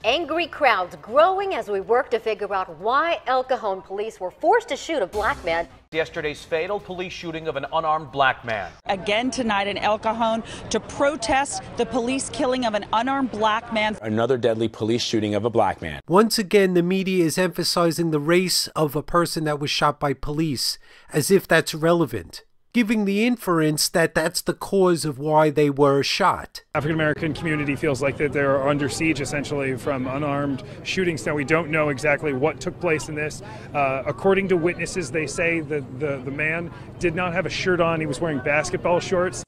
Angry crowds growing as we work to figure out why El Cajon police were forced to shoot a black man. Yesterday's fatal police shooting of an unarmed black man. Again tonight in El Cajon to protest the police killing of an unarmed black man. Another deadly police shooting of a black man. Once again, the media is emphasizing the race of a person that was shot by police, as if that's relevant, giving the inference that that's the cause of why they were shot. African-American community feels like that they're under siege essentially from unarmed shootings. Now we don't know exactly what took place in this. According to witnesses, they say that the man did not have a shirt on. He was wearing basketball shorts.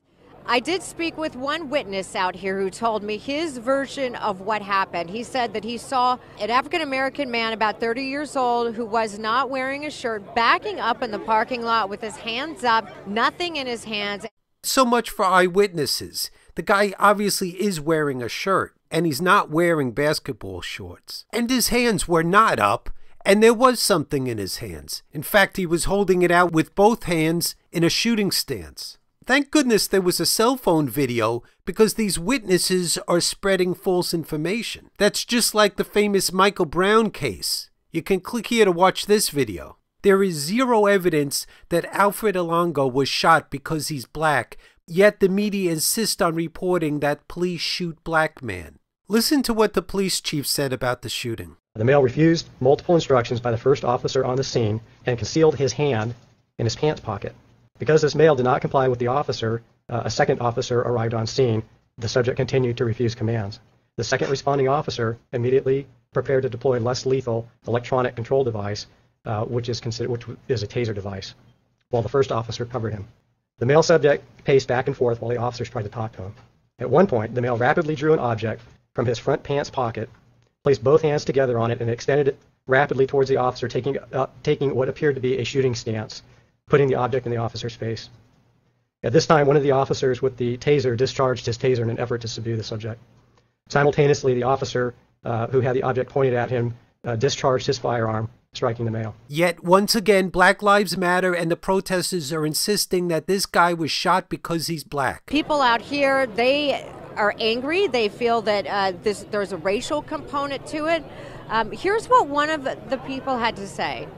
I did speak with one witness out here who told me his version of what happened. He said that he saw an African-American man about 30 years old who was not wearing a shirt backing up in the parking lot with his hands up, nothing in his hands. So much for eyewitnesses. The guy obviously is wearing a shirt, and he's not wearing basketball shorts. And his hands were not up, and there was something in his hands. In fact, he was holding it out with both hands in a shooting stance. Thank goodness there was a cell phone video, because these witnesses are spreading false information. That's just like the famous Michael Brown case. You can click here to watch this video. There is zero evidence that Alfred Alongo was shot because he's black, yet the media insist on reporting that police shoot black man. Listen to what the police chief said about the shooting. The male refused multiple instructions by the first officer on the scene and concealed his hand in his pants pocket. Because this male did not comply with the officer, a second officer arrived on scene. The subject continued to refuse commands. The second responding officer immediately prepared to deploy less lethal electronic control device, which is a taser device, while the first officer covered him. The male subject paced back and forth while the officers tried to talk to him. At one point, the male rapidly drew an object from his front pants pocket, placed both hands together on it, and extended it rapidly towards the officer, taking what appeared to be a shooting stance, putting the object in the officer's face. At this time, one of the officers with the taser discharged his taser in an effort to subdue the subject. Simultaneously, the officer who had the object pointed at him discharged his firearm, striking the male. Yet, once again, Black Lives Matter and the protesters are insisting that this guy was shot because he's black. People out here, they are angry. They feel that there's a racial component to it. Here's what one of the people had to say.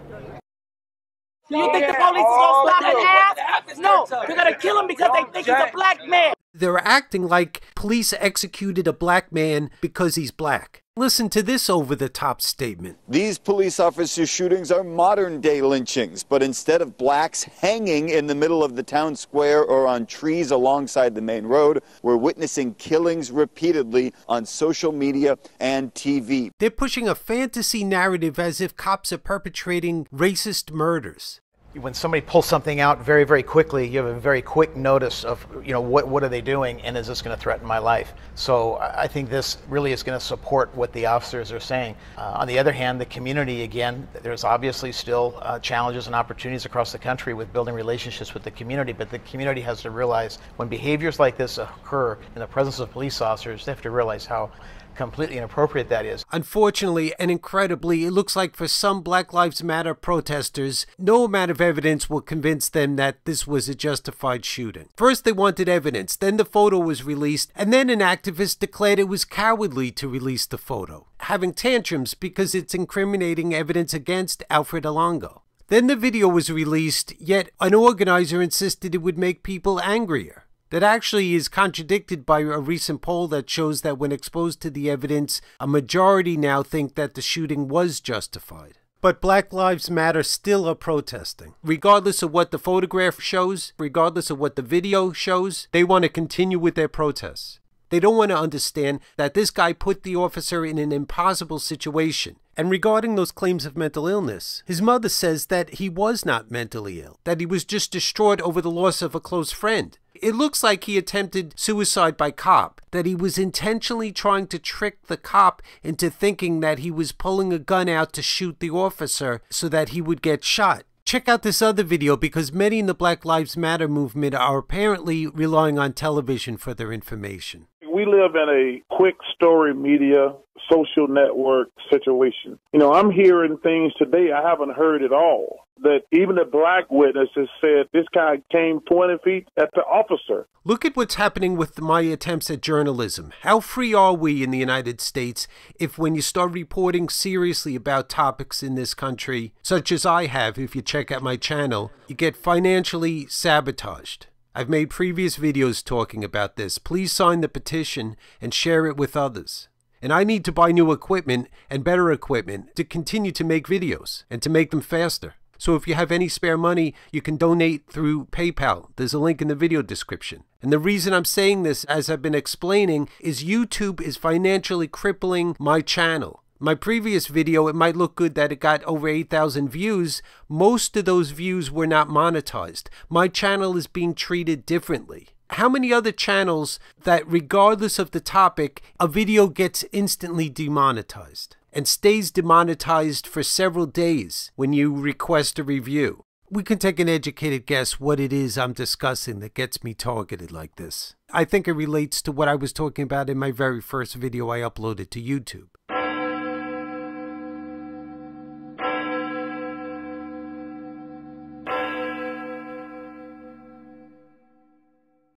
Do you think the police is going to stop that ass? No, they're going to kill him because they think he's a black man. They're acting like police executed a black man because he's black. Listen to this over-the-top statement. These police officer shootings are modern-day lynchings, but instead of blacks hanging in the middle of the town square or on trees alongside the main road, we're witnessing killings repeatedly on social media and TV. They're pushing a fantasy narrative as if cops are perpetrating racist murders. When somebody pulls something out very, very quickly, you have a very quick notice of, what are they doing, and is this going to threaten my life? So I think this really is going to support what the officers are saying. On the other hand, the community, again, there's obviously still challenges and opportunities across the country with building relationships with the community, but the community has to realize when behaviors like this occur in the presence of police officers, they have to realize how completely inappropriate that is. Unfortunately and incredibly, it looks like for some Black Lives Matter protesters, no amount of evidence will convince them that this was a justified shooting. First they wanted evidence, then the photo was released, and then an activist declared it was cowardly to release the photo, having tantrums because it's incriminating evidence against Alfred Alongo. Then the video was released, yet an organizer insisted it would make people angrier. That actually is contradicted by a recent poll that shows that when exposed to the evidence, a majority now think that the shooting was justified. But Black Lives Matter still are protesting. Regardless of what the photograph shows, regardless of what the video shows, they want to continue with their protests. They don't want to understand that this guy put the officer in an impossible situation. And regarding those claims of mental illness, his mother says that he was not mentally ill, that he was just distraught over the loss of a close friend. It looks like he attempted suicide by cop, that he was intentionally trying to trick the cop into thinking that he was pulling a gun out to shoot the officer so that he would get shot. Check out this other video because many in the Black Lives Matter movement are apparently relying on television for their information. we live in a quick story media, social network situation. You know, I'm hearing things today I haven't heard at all. That even the black witnesses said this guy came 20 feet at the officer. Look at what's happening with my attempts at journalism. How free are we in the United States if when you start reporting seriously about topics in this country, such as I have if you check out my channel, you get financially sabotaged? I've made previous videos talking about this. Please sign the petition and share it with others. And I need to buy new equipment and better equipment to continue to make videos and to make them faster. So if you have any spare money, you can donate through PayPal. There's a link in the video description. And the reason I'm saying this, as I've been explaining, is YouTube is financially crippling my channel. My previous video, it might look good that it got over 8,000 views. Most of those views were not monetized. My channel is being treated differently. How many other channels that, regardless of the topic, a video gets instantly demonetized and stays demonetized for several days when you request a review? We can take an educated guess what it is I'm discussing that gets me targeted like this. I think it relates to what I was talking about in my very first video I uploaded to YouTube.